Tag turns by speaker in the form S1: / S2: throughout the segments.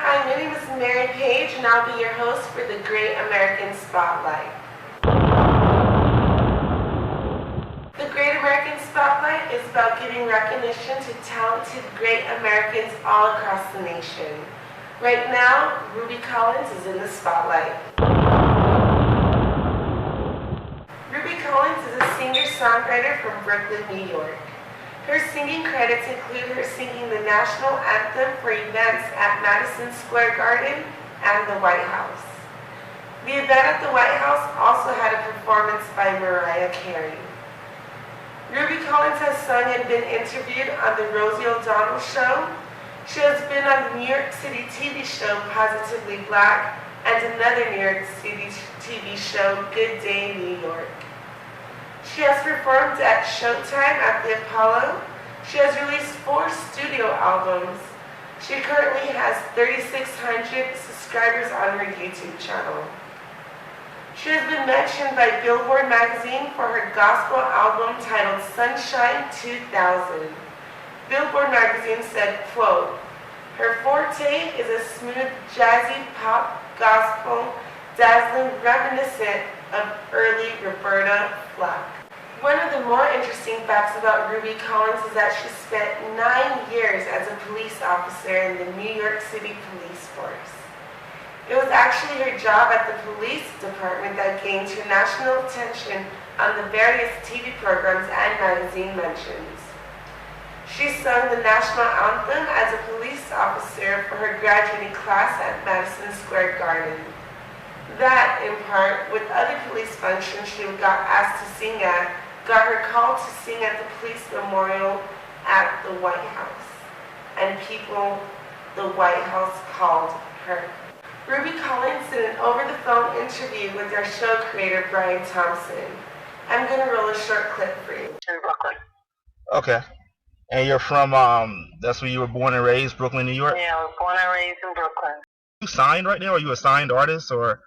S1: Hi, my name is Mary Page, and I'll be your host for the Great American Spotlight. The Great American Spotlight is about giving recognition to talented great Americans all across the nation. Right now, Ruby Collins is in the spotlight. Ruby Collins is a singer-songwriter from Brooklyn, New York. Her singing credits include her singing the national anthem for events at Madison Square Garden and the White House. The event at the White House also had a performance by Mariah Carey. Ruby Collins has sung and been interviewed on The Rosie O'Donnell Show. She has been on the New York City TV show Positively Black and another New York City TV show, Good Day New York. She has performed at Showtime at the Apollo. She has released 4 studio albums. She currently has 3,600 subscribers on her YouTube channel. She has been mentioned by Billboard magazine for her gospel album titled Sunshine 2000. Billboard magazine said, quote, "Her forte is a smooth, jazzy pop gospel, dazzling, reminiscent of early Roberta Flack." One of the more interesting facts about Ruby Collins is that she spent 9 years as a police officer in the New York City Police Force. It was actually her job at the police department that gained her national attention on the various TV programs and magazine mentions. She sung the national anthem as a police officer for her graduating class at Madison Square Garden. That, in part, with other police functions she got asked to sing at, got her called to sing at the police memorial at the White House. And people, the White House called her. Ruby Collins did an over-the-phone interview with our show creator, Brian Thompson. I'm going to roll a short clip for you.
S2: In Brooklyn.
S3: Okay. And you're from, that's where you were born and raised, Brooklyn, New York?
S2: Yeah, I was born and raised in Brooklyn.
S3: You signed right now? Are you a signed artist, or?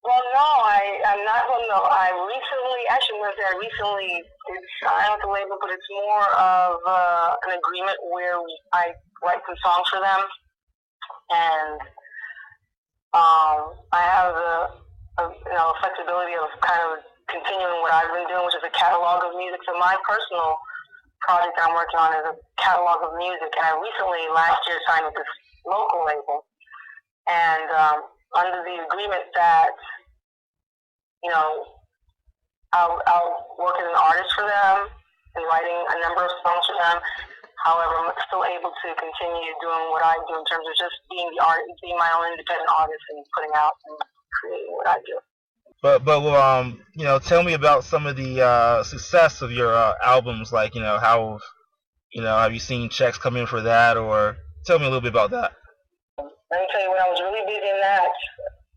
S2: Well, no, I'm not. Well, no, I recently did sign with the label, but it's more of an agreement where I write some songs for them, and I have the flexibility of kind of continuing what I've been doing, which is a catalog of music. So my personal project I'm working on is a catalog of music, and I recently, last year, signed with this local label, and under the agreement that, I'll work as an artist for them and writing a number of songs for them. However, I'm still able to continue doing what I do in terms of just being my own independent artist and putting out and creating what I do.
S3: But tell me about some of the success of your albums. Like, how, have you seen checks come in for that, or tell me a little bit about that.
S2: Let me tell you, when I was really big in that,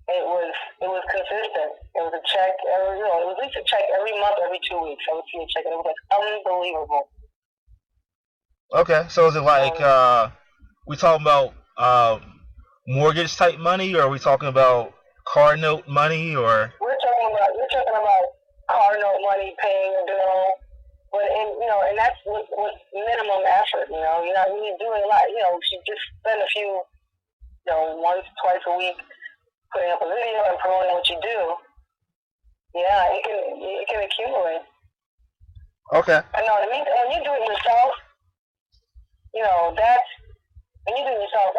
S2: it was consistent. It was a check every, it was at least a check every month, every 2 weeks. I would see a check, and it was unbelievable.
S3: Okay, so is it like we talking about mortgage type money, or are we talking about car note money, or? We're
S2: talking about car note money, paying a bill, but and that's with minimum effort. You're not really doing a lot. You just spend a few, once, twice a week, putting up a video and promoting what you do. Yeah, it can accumulate.
S3: Okay.
S2: I know. When you do it yourself, that's when you do it yourself.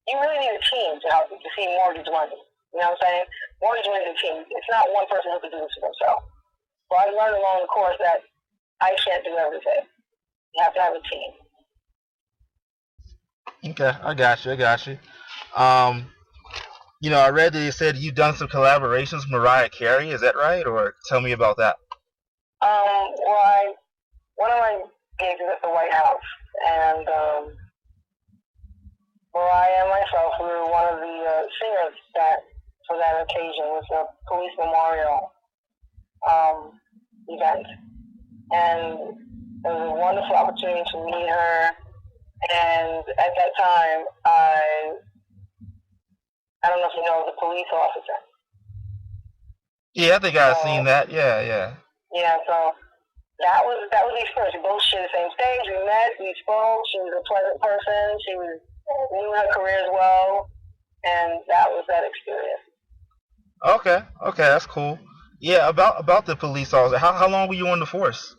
S2: You really need a team to help you to see mortgage money. You know what I'm saying? Mortgage money is a team. It's not one person who can do this for themselves. So I learned along the course that I can't do everything. You have to have a team.
S3: Okay, I got you. I read that you said you've done some collaborations with Mariah Carey. Is that right? Or tell me about that.
S2: One of my gigs is at the White House, and Mariah and myself, we were one of the singers for that occasion. It was a police memorial event, and it was a wonderful opportunity to meet her. And at that time, I don't know if you know, the police officer.
S3: Yeah, I think I've seen that. Yeah.
S2: Yeah, so that was the experience. We both shared the same stage. We met, we spoke. She was a pleasant person. She was knew her career as well, and that was that experience.
S3: Okay, okay, that's cool. Yeah, about the police officer. How long were you on the force?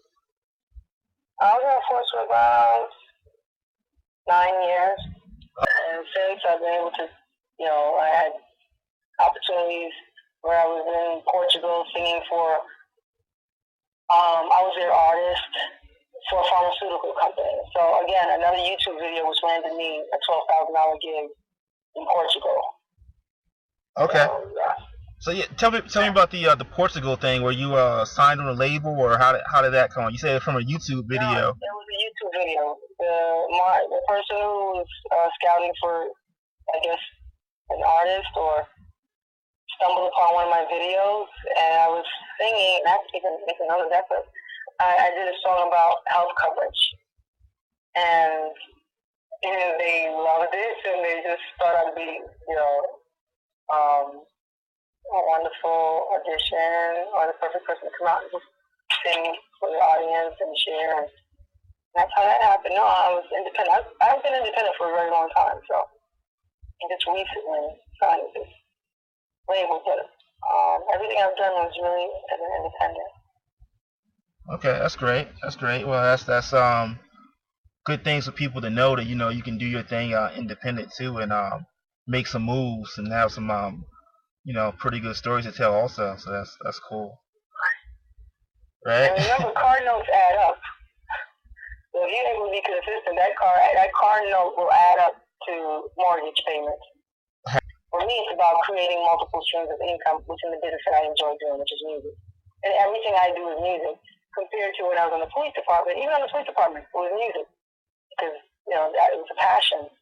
S2: I was in the force for about 9 years, and since I've been able to, I had opportunities where I was in Portugal singing for, I was their artist for a pharmaceutical company. So again, another YouTube video which landed me a $12,000 gig in Portugal.
S3: Okay.
S2: So, yeah.
S3: So yeah, tell me about the Portugal thing. Were you signed on a label, or how did that come on? You said it from a YouTube video.
S2: No, it was a YouTube video. The person who was scouting for, I guess, an artist or stumbled upon one of my videos, and I was singing. That's even another effort. I did a song about health coverage, and they loved it, and they just thought I'd be, a wonderful audition or the perfect person to come out and just sing for the audience and share. And that's how that happened. No, I was independent. I've been independent for a very long time, so I just recently signed this label, but everything I've done was really as an independent.
S3: Okay, that's great. That's great. Well, that's good things for people to know that you can do your thing independent too, and make some moves and have some pretty good stories to tell also. So that's cool. Right?
S2: And remember, car notes add up. So if you're able to be consistent, that car note will add up to mortgage payments. For me, it's about creating multiple streams of income within the business that I enjoy doing, which is music. And everything I do is music, compared to when I was in the police department. Even in the police department, it was music. Because, that was a passion.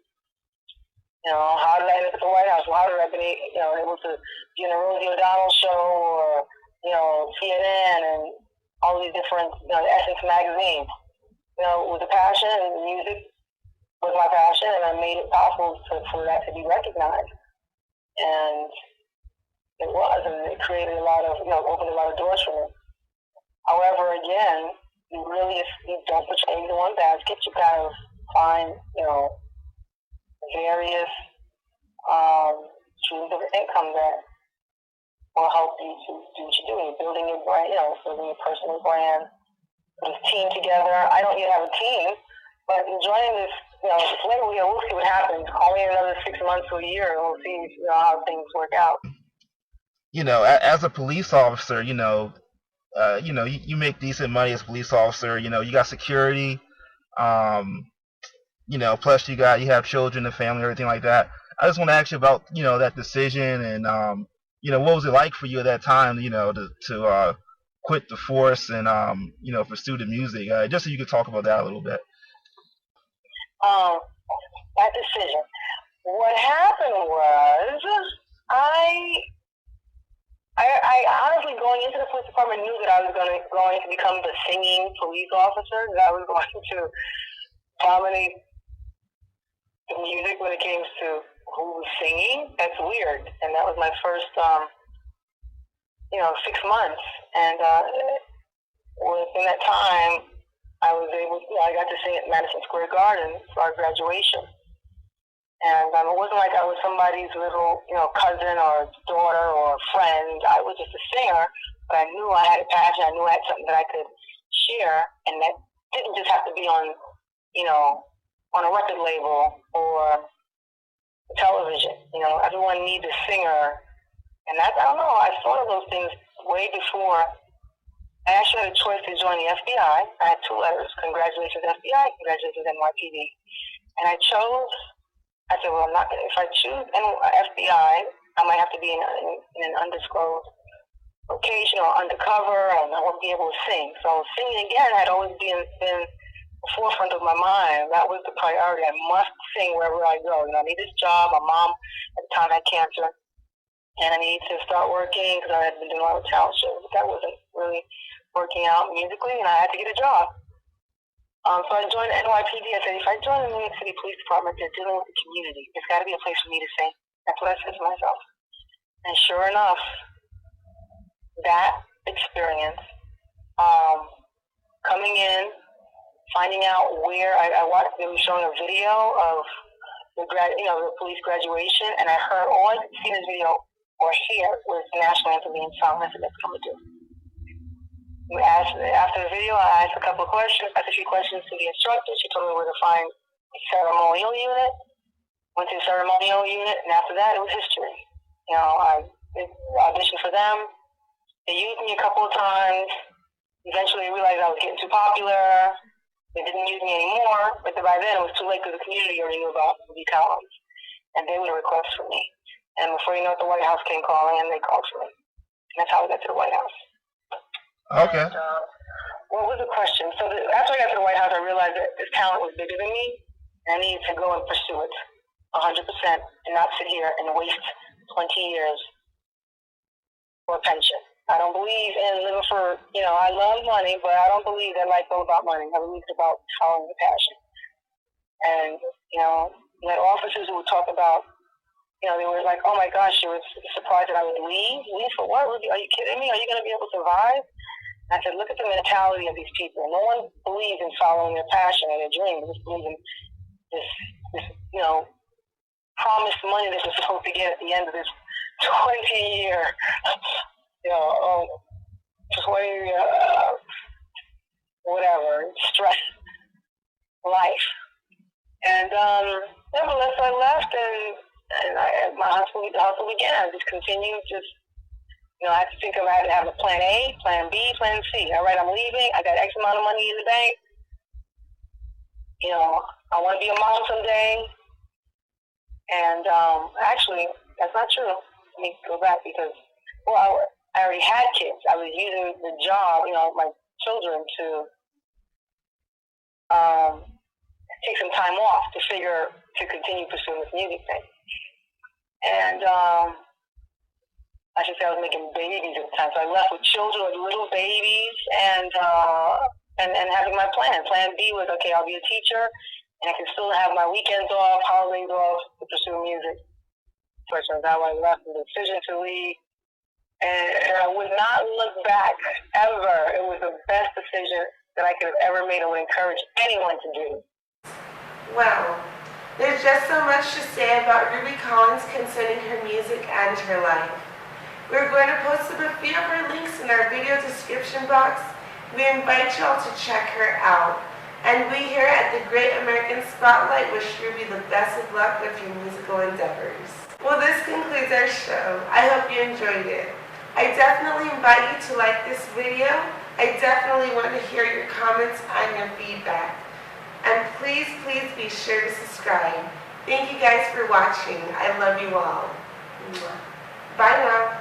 S2: How did I end up at the White House? Well, how did I be, able to be in a Rosie O'Donnell show or, CNN and all these different, the Essence magazine. It was a passion, and music was my passion, and I made it possible for that to be recognized. And it was, and it created a lot of, opened a lot of doors for me. However, again, you don't put your eggs in one basket. You kind of find, various streams of income that will help you to do what you're doing. You're building your brand, building your personal brand, put a team together. I don't yet have a team, but enjoying this, this label, we'll see what happens. Call me in another 6 months to a year, and we'll see how things work out.
S3: As a police officer, you make decent money as a police officer. You got security. Plus you have children and family, everything like that. I just want to ask you about, that decision and, what was it like for you at that time, to quit the force and, pursue the music, just so you could talk about that a little bit.
S2: That decision. What happened was, I honestly, going into the police department, knew that I was going to become the singing police officer, that I was going to dominate the music when it came to who was singing. That's weird. And that was my first, 6 months. And within that time, I was able, I got to sing at Madison Square Garden for our graduation. And it wasn't like I was somebody's little, cousin or daughter or friend. I was just a singer, but I knew I had a passion. I knew I had something that I could share, and that didn't just have to be on, on a record label or television. Everyone needs a singer, and I don't know. I thought of those things way before. I actually had a choice to join the FBI. I had 2 letters: congratulations FBI, congratulations NYPD, and I chose. I said, well, I'm not going to, if I choose FBI, I might have to be in an undisclosed location or undercover, and I won't be able to sing. So singing, again, had always been the forefront of my mind. That was the priority. I must sing wherever I go. I need this job. My mom at the time had cancer, and I needed to start working because I had been doing a lot of talent shows. But that wasn't really working out musically, and I had to get a job. So I joined NYPD. I said, if I join the New York City Police Department, they're dealing with the community. There's got to be a place for me to sing. That's what I said to myself. And sure enough, that experience, coming in, finding out where I watched, they were showing a video of the police graduation, and I heard all I could see in this video or hear was the national anthem being sung. I said, let's come and do it. After the video, I asked a few questions to the instructor. She told me where to find the ceremonial unit. Went to the ceremonial unit, and after that, it was history. I auditioned for them. They used me a couple of times. Eventually, they realized I was getting too popular. They didn't use me anymore, but by then it was too late because the community already knew about Ruby Collins, and they would request for me. And before you know it, the White House came calling, and they called for me. And that's how I got to the White House.
S3: Okay.
S2: And, what was the question? So after I got to the White House, I realized that this talent was bigger than me, and I needed to go and pursue it 100% and not sit here and waste 20 years for a pension. I don't believe in living for, I love money, but I don't believe that life's all about money. I believe it's about following the passion. And, we had officers who would talk about, they were like, oh my gosh, they were surprised that I would leave. Leave for what? Are you kidding me? Are you going to be able to survive? And I said, look at the mentality of these people. No one believes in following their passion or their dream. They just believe in this, promised money that they're supposed to get at the end of this 20-year, stress life. And nevertheless, I left, and my hustle began. I just continued, I had to think of, I had to have a plan A, plan B, plan C. All right, I'm leaving. I got X amount of money in the bank. I want to be a mom someday. And actually, that's not true. Let me go back because, I already had kids. I was using the job, my children to take some time off to continue pursuing this music thing. And I should say I was making babies at the time. So I left with children, with little babies, and having my plan. Plan B was, okay, I'll be a teacher, and I can still have my weekends off, holidays off to pursue music. So that's how I left the decision to leave. And I would not look back, ever. It was the best decision that I could have ever made. I would encourage anyone to do.
S1: Wow. There's just so much to say about Ruby Collins concerning her music and her life. We're going to post up a few of her links in our video description box. We invite you all to check her out. And we here at the Great American Spotlight wish Ruby the best of luck with your musical endeavors. Well, this concludes our show. I hope you enjoyed it. I definitely invite you to like this video. I definitely want to hear your comments and your feedback. And please be sure to subscribe. Thank you guys for watching. I love you all. Bye now.